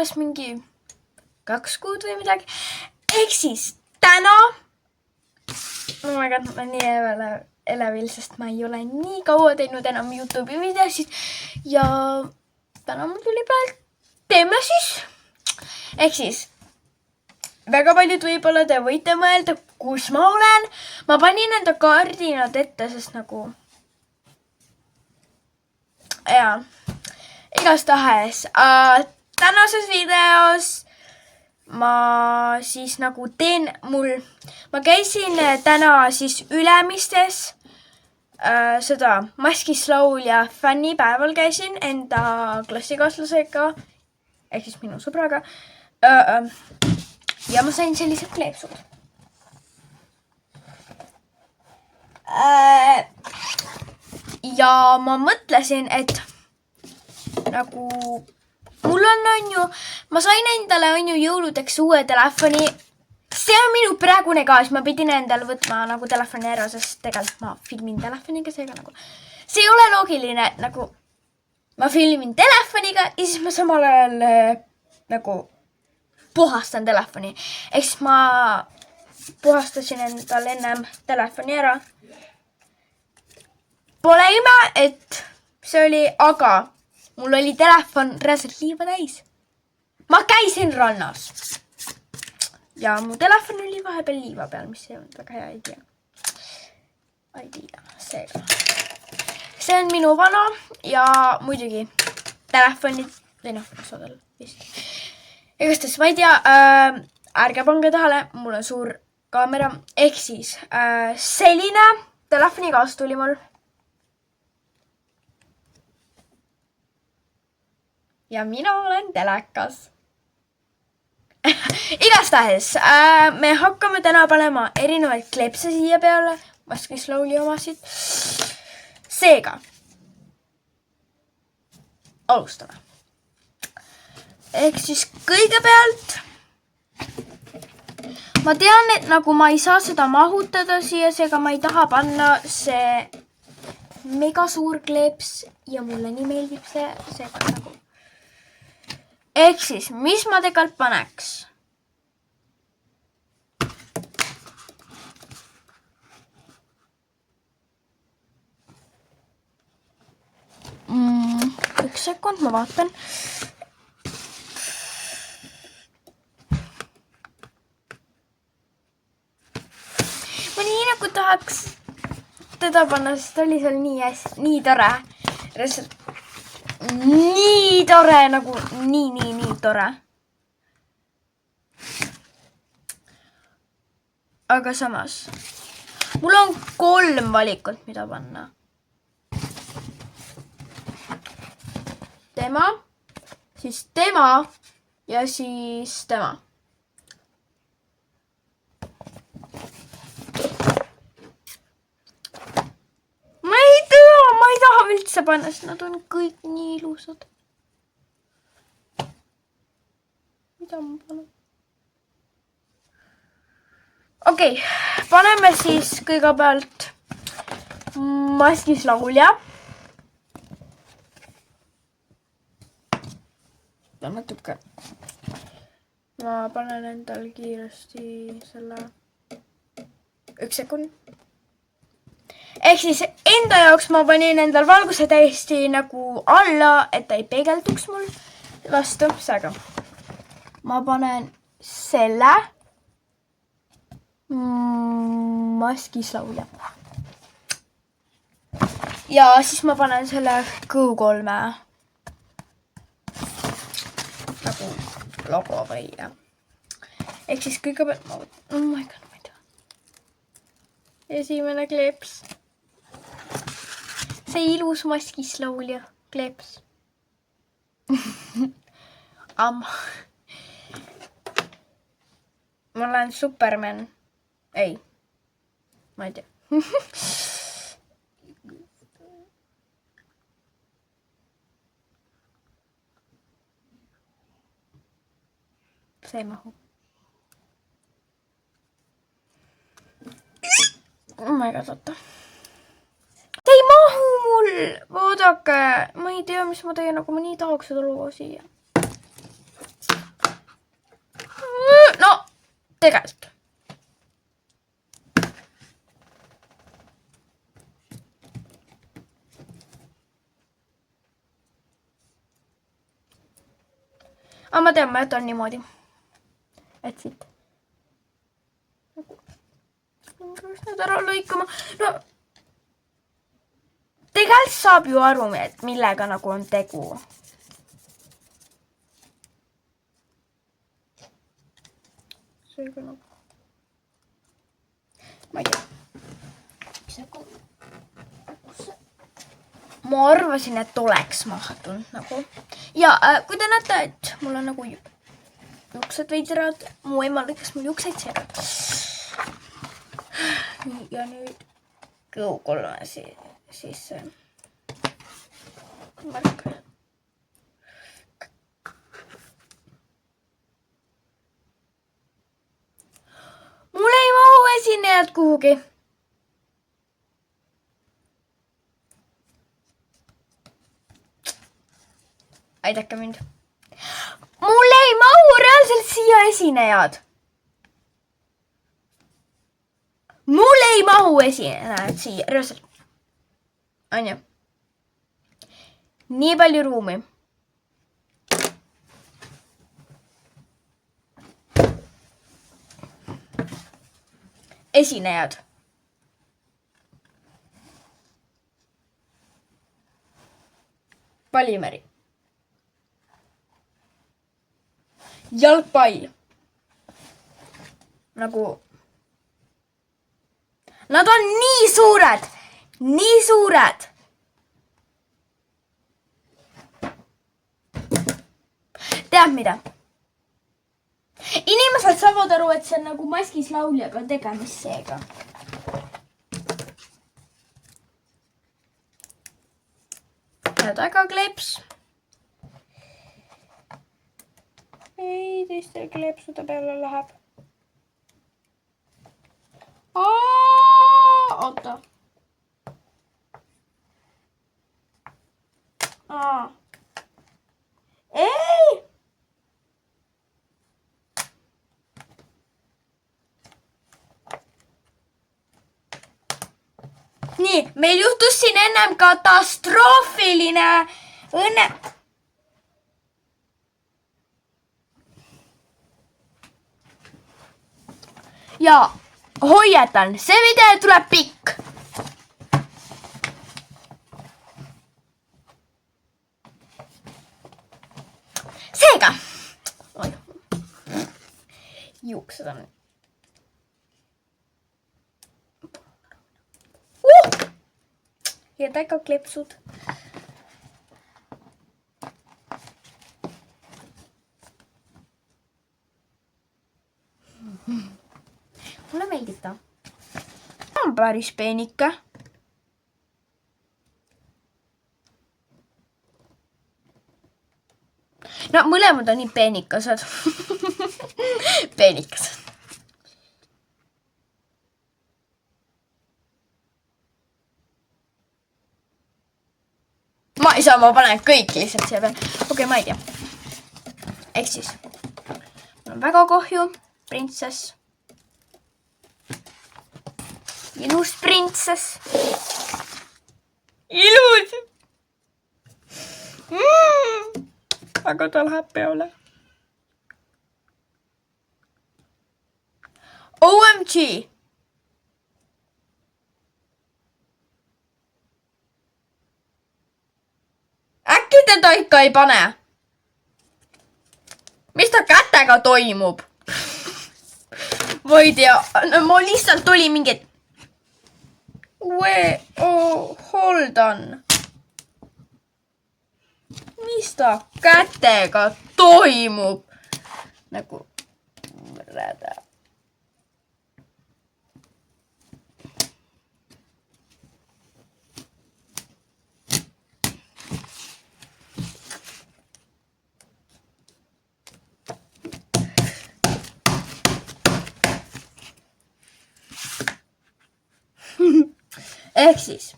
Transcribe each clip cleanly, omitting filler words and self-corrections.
umbes mingi 2 kuud või midagi. Ehk siis täna, oh my god, ma nii elevil, sest ma ei ole nii kaua teinud enam YouTube'i videosid ja täna mul tuli pealt, teeme siis. Ehk siis, väga paljud võib-olla te võite mõelda, kus ma olen. Ma panin enda kaardinad ette, sest nagu, jaa, igastahes. Tänases videos ma siis nagu teen ma käisin täna siis Ülemistes seda Maskislaulja fännipäeval käisin enda klassikaaslasega ehk siis minu sõbraga ja ma sain sellised kleepsud. Ja ma mõtlesin, et nagu mul on ju, ma sain endale jõuludeks uue telefoni. See on minu praegune ka, siis ma pidin endale võtma nagu telefoni ära, sest tegelikult ma filmin telefoniga, seega nagu see ei ole loogiline, nagu ma filmin telefoniga ja siis ma samal ajal nagu puhastan telefoni. Ehk siis ma puhastasin endale ennem telefoni ära. Pole ime, et see oli, aga mul oli telefon reaalselt liiva täis. Ma käisin rannas. Ja mu telefon oli vahepeal liiva peal, mis ei olnud väga hea idea. Seega. See on minu vana ja muidugi telefonid, või noh, osadel vist. Igastes, ma ei tea, ärge pange tähele, mul on suur kaamera. Ehk siis selline telefonigaas tuli mul. Ja mina olen telekas. Igastahes, me hakkame täna panema erinevaid kleepse siia peale, Maskislaulja omasid. Seega, alustame. Ehk siis kõigepealt, ma tean, et nagu ma ei saa seda mahutada siia, seega ma ei taha panna see mega suur kleeps ja mulle nii meeldib seega nagu. Ehk siis, mis ma tegelikult paneks? Üks sekund, ma vaatan. Ma nii nagu tahaks teda panna, sest oli seal nii tore. Nii tore, nagu nii tore. Aga samas, mul on 3 valikut, mida panna. Tema, siis tema ja siis tema. Ma ei taha üldse panna, sest nad on kõik nii ilusad. Mida ma panen? Okei, paneme siis kõigepealt Maskislaulja. Ja natuke. Ma panen endal kiiresti selle 1 sekund. Ehk siis enda jaoks ma panin endal valguse täiesti nagu alla, et ta ei peegelduks mul vastu. Seega ma panen selle Maskislaulja. Ja siis ma panen selle Go3 nagu logo või ja. Ehk siis kõigepealt ma võtan, oh my god, ma ei tea. Esimene kleeps. See ilus Maskislaulja kleeps. Ma olen Superman. Ei. Ma ei tea. See ei mahu. Oh my god, oota. See ei mahu mul! Vaadake, ma ei tea, mis ma teen, aga ma nii tahaks seda luua siia. tegelikult. Aga ma tean, ma jätan niimoodi. Et siit. Kas nad ära lõikama? No, tegelikult saab ju aru, et millega nagu on tegu. Seega nagu. Ma ei tea. Ma arvasin, et oleks mahtunud nagu. Ja kui te näete, et mul on nagu juuksed veidrad, mu ema lõikas mul juukseid seega. Nii, ja nüüd kõukolme siis märk. Mul ei mahu esinejad kuhugi. Aidake mind. Mul ei mahu reaalselt siia esinejad. Mul ei mahu esinejad siia reaalselt. Anja. Nii palju ruumi. Esinejad. Pallimeri. Jalgpall. Nagu. Nad on nii suured. Nii suured. Tead mida? Inimesed saavad aru, et see on nagu maskis lauljaga tegemist seega. Ja tagakleeps. Ei, teiste kleepsude peale läheb. Oota. Ei! Nii, meil juhtus siin ennem katastroofiline õnne. Ja hoiatan, see video tuleb pikk. Seega. Juuksed on. Ja tagakleepsud. Mulle meeldib ta. On päris peenike. No mõlemad on nii peenikased. Peenikased. Ma ei saa, ma panen kõik lihtsalt siia peale. Okei, ma ei tea. Ehk siis. Mul on väga kahju. Printsess. Ilus printsess. Ilus. Aga ta läheb peale. OMG. Äkki teda ikka ei pane? Mis ta kätega toimub? Ma ei tea. Ma lihtsalt oli mingid... hold on. Mis ta kätega toimub? Nagu... Räda. Ehk siis.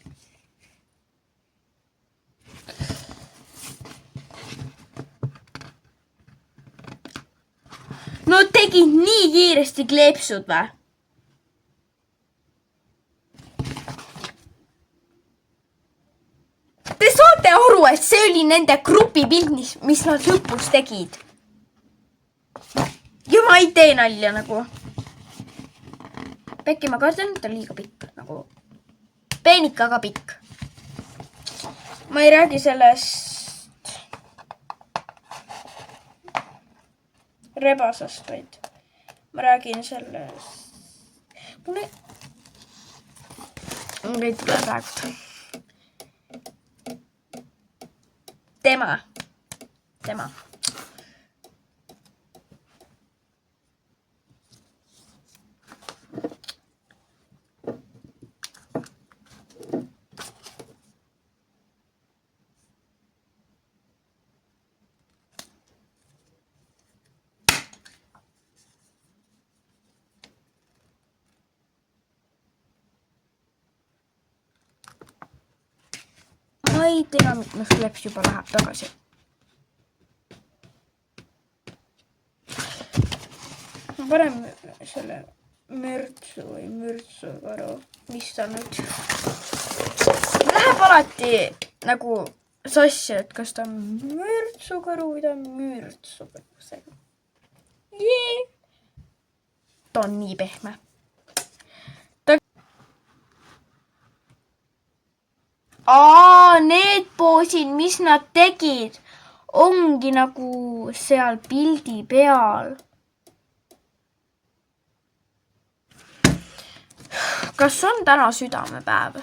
No te tegid nii kiiresti kleepsud või? Te saate aru, et see oli nende grupipilt, mis nad lõpus tegid. Ja ma ei tee nalja nagu. Pekki ma kardan, et ta liiga pikk. Nagu peenikaga pikk. Ma ei räägi sellest rebasest, vaid ma räägin sellest. Mul ei tule praegu. Tema. Ma ei tea, mis kleeps juba läheb tagasi. Ma panen selle mürtsu või mürtsukaru. Mis ta nüüd? Läheb alati nagu sassi, et kas ta on mürtsukaru või ta on mürtsukaru. Ta on nii pehme. Need poosid, mis nad tegid, ongi nagu seal pildi peal. Kas on täna südamepäev?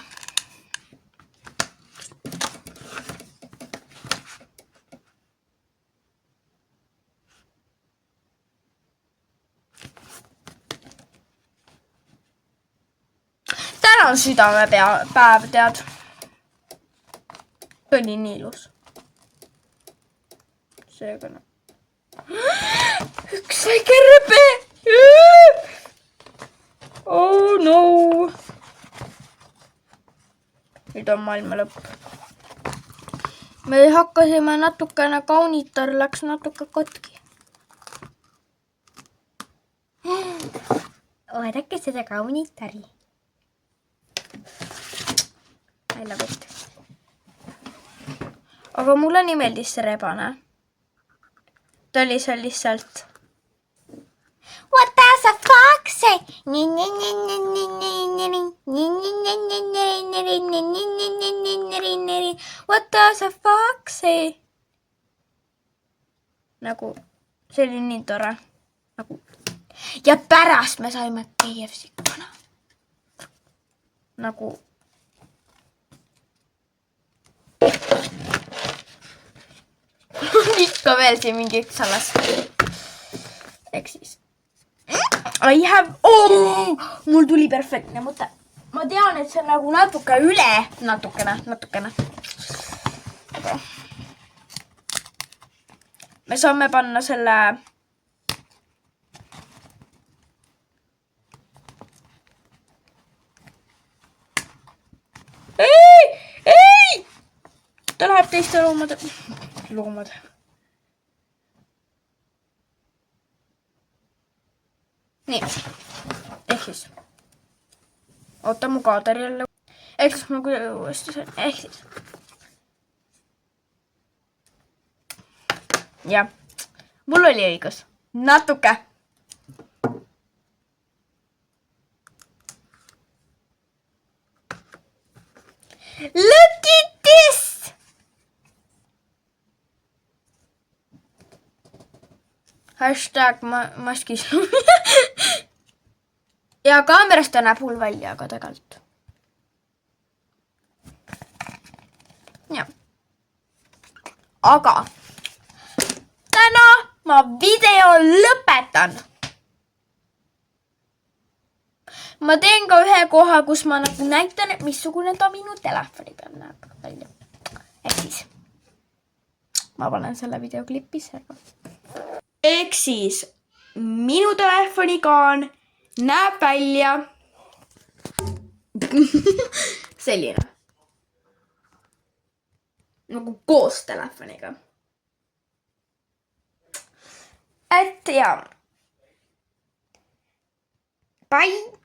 Täna on südamepäev, tead. See oli nii ilus. Seega no. Üks väike rõbe! Oh no! Nüüd on maailma lõpp. Me hakkasime natukene kaunitar, läks natuke kotki. Oodake seda kaunitari. I love it. Aga mulle nii meeldis see rebane. Ta oli seal lihtsalt. What does a fox say? What does a fox say? Nagu, see oli nii tore. Nagu. Ja pärast me saime KFC kana. Nagu. Ikka veel siin mingi üks salas. Ehk siis. I have... Oh! Mul tuli perfektne mõte. Ma tean, et see on nagu natuke üle. Natukene. Aga. Me saame panna selle... Ei! Ta läheb teiste loomade. Nii. Ehk siis. Oota mu kaader jälle. Ehk siis ma uuesti sain. Ehk siis. Ja. Mul oli õigus. Natuke. Look at this! Hashtag maskis. Ja kaamerast ta näeb hull välja, aga tegelikult. Ja. Aga täna ma video lõpetan. Ma teen ka ühe koha, kus ma nagu näitan, et missugune ta minu telefoni peal näeb välja. Ehk siis. Ma panen selle videoklipis. Ehk siis minu telefonikaan näeb välja selline. Nagu koos telefoniga. Et ja. Bye!